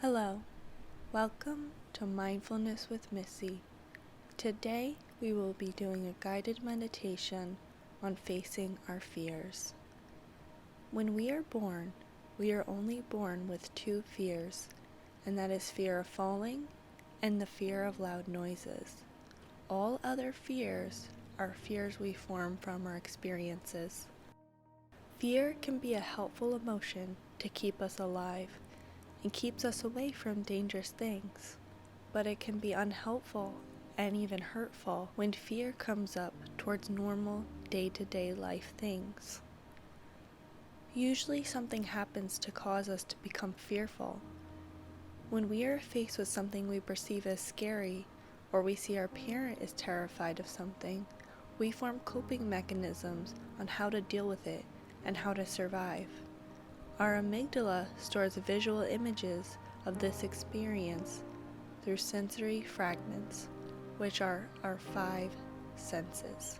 Hello, welcome to Mindfulness with Missy. Today we will be doing a guided meditation on facing our fears. When we are born, we are only born with two fears, and that is fear of falling and the fear of loud noises. All other fears are fears we form from our experiences. Fear can be a helpful emotion to keep us alive and keeps us away from dangerous things, but it can be unhelpful and even hurtful when fear comes up towards normal day-to-day life things. Usually something happens to cause us to become fearful. When we are faced with something we perceive as scary, or we see our parent is terrified of something, we form coping mechanisms on how to deal with it and how to survive. Our amygdala stores visual images of this experience through sensory fragments, which are our five senses.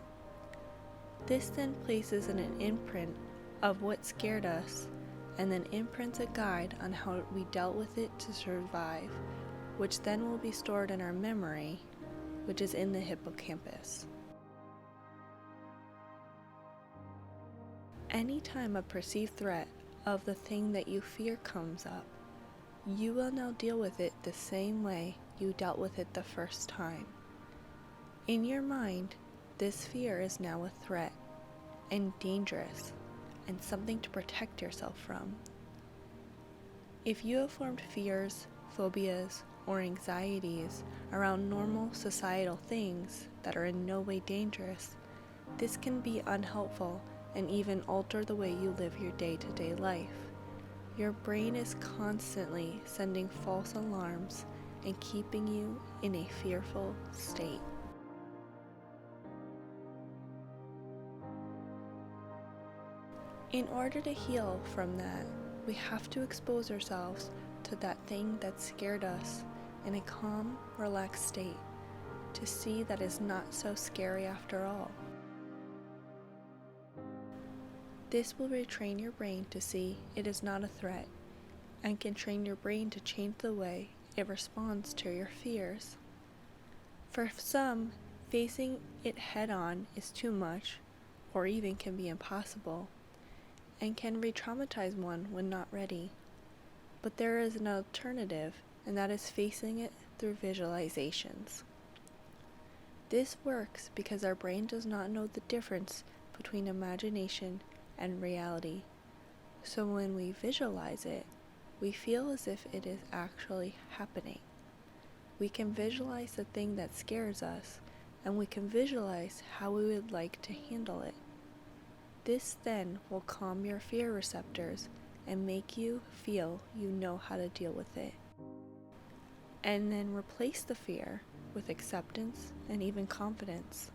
This then places in an imprint of what scared us and then imprints a guide on how we dealt with it to survive, which then will be stored in our memory, which is in the hippocampus. Anytime a perceived threat of the thing that you fear comes up, you will now deal with it the same way you dealt with it the first time. In your mind, this fear is now a threat and dangerous and something to protect yourself from. If you have formed fears, phobias, or anxieties around normal societal things that are in no way dangerous, this can be unhelpful and even alter the way you live your day-to-day life. Your brain is constantly sending false alarms and keeping you in a fearful state. In order to heal from that, we have to expose ourselves to that thing that scared us in a calm, relaxed state to see that it's not so scary after all. This will retrain your brain to see it is not a threat and can train your brain to change the way it responds to your fears. For some, facing it head-on is too much or even can be impossible and can re-traumatize one when not ready. But there is an alternative, and that is facing it through visualizations. This works because our brain does not know the difference between imagination and reality. So when we visualize it, we feel as if it is actually happening. We can visualize the thing that scares us, and we can visualize how we would like to handle it. This then will calm your fear receptors and make you feel you know how to deal with it. And then replace the fear with acceptance and even confidence.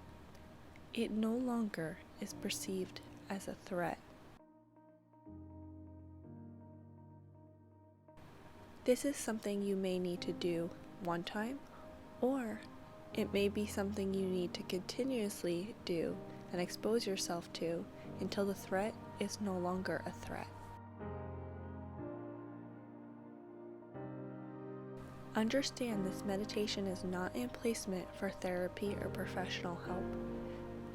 It no longer is perceived as a threat. This is something you may need to do one time, or it may be something you need to continuously do and expose yourself to until the threat is no longer a threat. Understand this meditation is not in placement for therapy or professional help.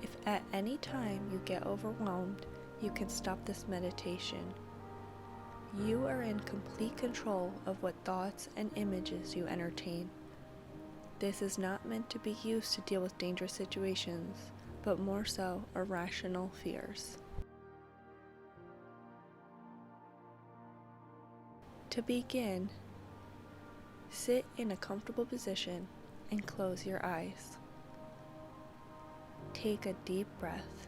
If at any time you get overwhelmed, you can stop this meditation. You are in complete control of what thoughts and images you entertain. This is not meant to be used to deal with dangerous situations, but more so irrational fears. To begin, sit in a comfortable position and close your eyes. Take a deep breath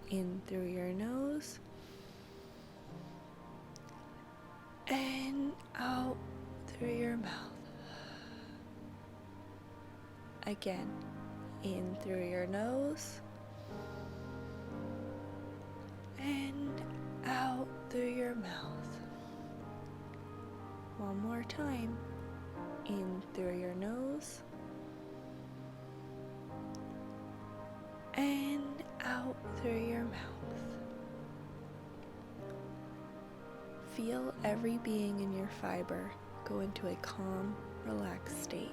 in through your nose and out through your mouth. Again, in through your nose and out through your mouth. One more time, in through your nose and out through your mouth. Feel every being in your fiber go into a calm, relaxed state.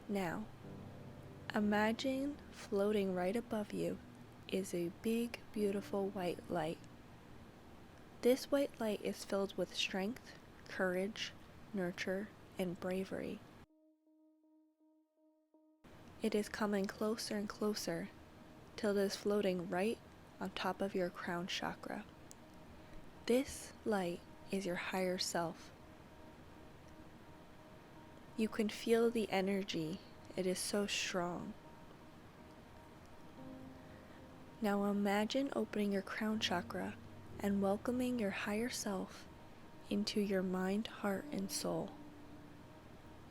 Now, imagine floating right above you is a big, beautiful white light. This white light is filled with strength, courage, nurture, and bravery. It is coming closer and closer till it is floating right on top of your crown chakra. This light is your higher self. You can feel the energy. It is so strong. Now imagine opening your crown chakra and welcoming your higher self into your mind, heart, and soul.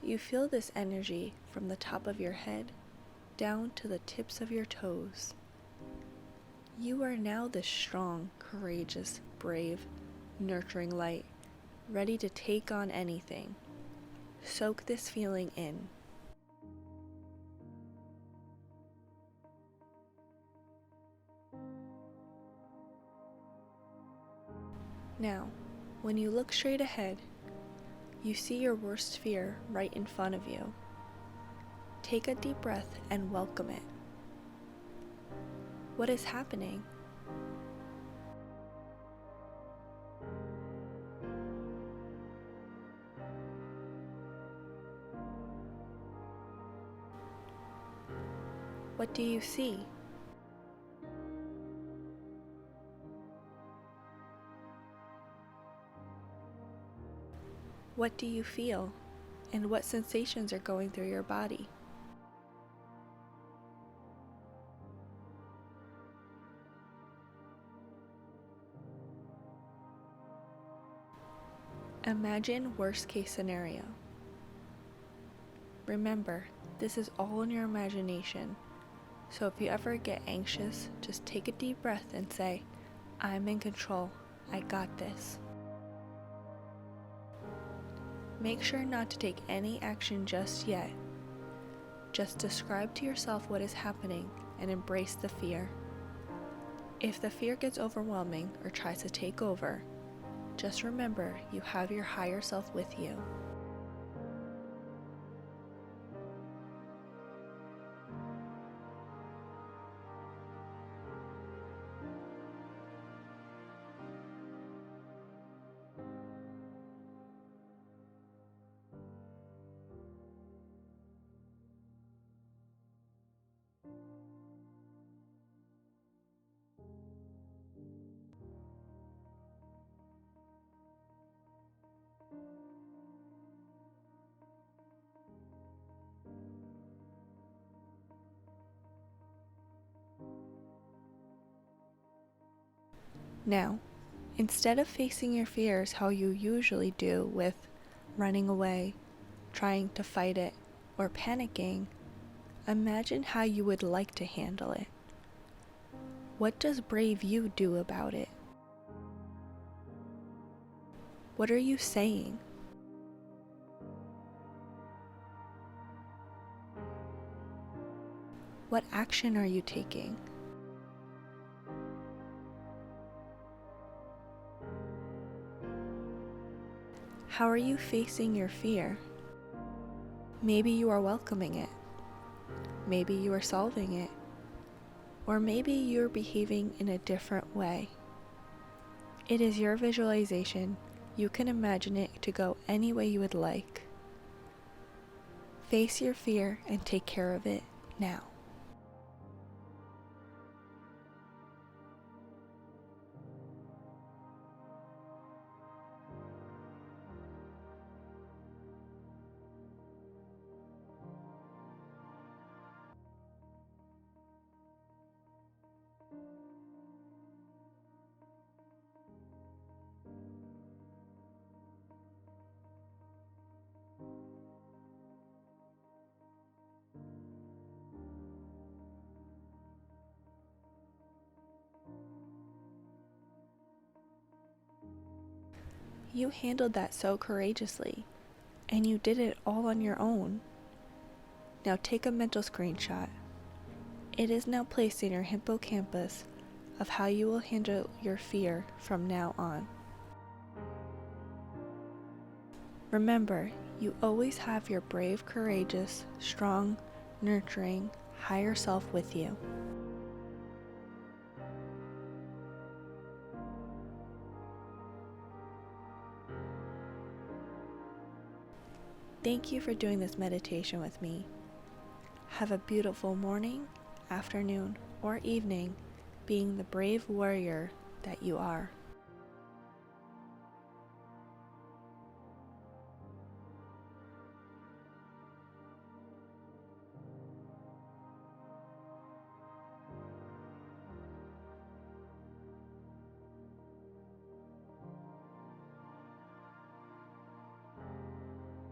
You feel this energy from the top of your head down to the tips of your toes. You are now this strong, courageous, brave, nurturing light, ready to take on anything. Soak this feeling in. Now, when you look straight ahead, you see your worst fear right in front of you. Take a deep breath and welcome it. What is happening? What do you see? What do you feel? And what sensations are going through your body? Imagine worst case scenario. Remember, this is all in your imagination. So if you ever get anxious, just take a deep breath and say, I'm in control. I got this. Make sure not to take any action just yet. Just describe to yourself what is happening and embrace the fear. If the fear gets overwhelming or tries to take over, just remember you have your higher self with you. Now, instead of facing your fears how you usually do with running away, trying to fight it, or panicking, imagine how you would like to handle it. What does brave you do about it? What are you saying? What action are you taking? How are you facing your fear? Maybe you are welcoming it. Maybe you are solving it. Or maybe you're behaving in a different way. It is your visualization. You can imagine it to go any way you would like. Face your fear and take care of it now. You handled that so courageously, and you did it all on your own. Now take a mental screenshot. It is now placed in your hippocampus of how you will handle your fear from now on. Remember, you always have your brave, courageous, strong, nurturing, higher self with you. Thank you for doing this meditation with me. Have a beautiful morning, afternoon, or evening, being the brave warrior that you are.